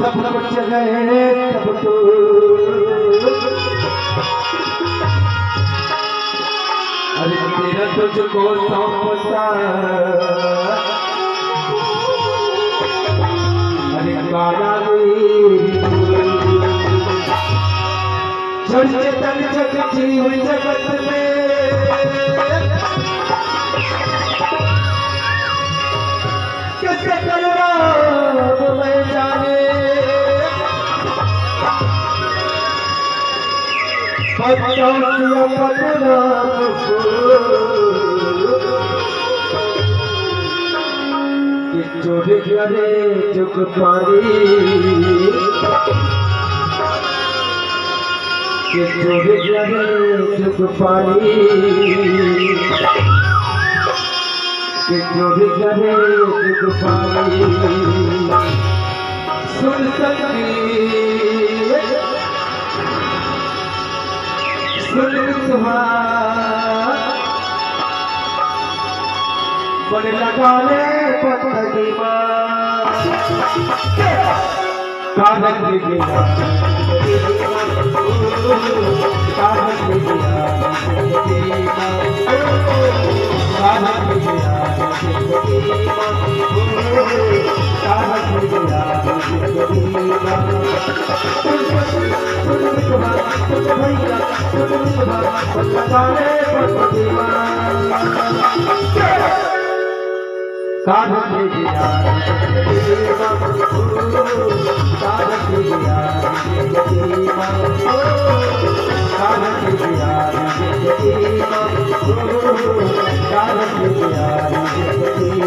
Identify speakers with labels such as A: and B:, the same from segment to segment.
A: सब जगह तब तो अरे तेरा तुझको सौंपता अरे काला चढ़ते तक जगती हुई जगत में किसका करना मैं जाने पत्तियों पतना कि चोरी करे चुक पारी कि चोरी करे चुक पारी कि चोरी करे चुक पारी सुन सकती सुन पर लगा ले पत्थरी कागज ले गया कागज ले गया कागज ले गया कागज ले गया कागज ले गया कागज ले गया कागज ले गया कागज ले गया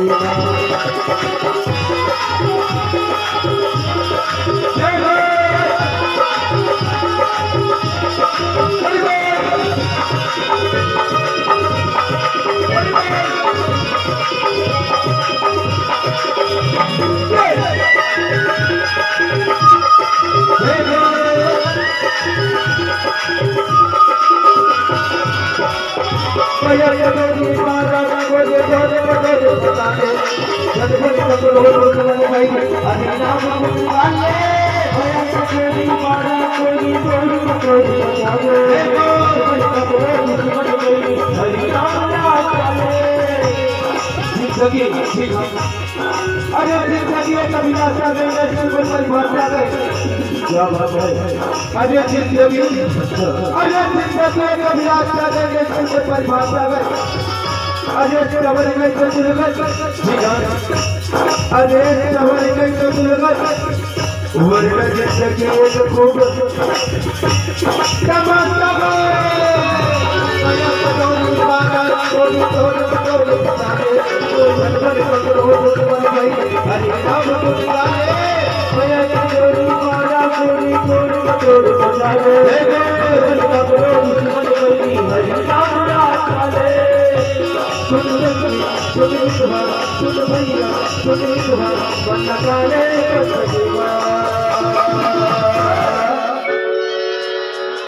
A: अरे जिंदगी कभी रास्ता देंगे परिभाषा अरे जिंदगी कभी रास्ता देंगे परिभाषा अरे कबर गई तो दुर्गत अरे कबर गई तो दुर्गत वर्ग जिंदगी खूब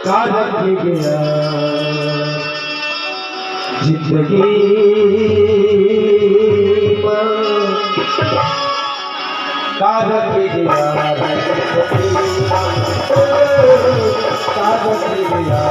A: कागज ले गया जिंदगी कागज ले गया कागज ले गया कागज ले गया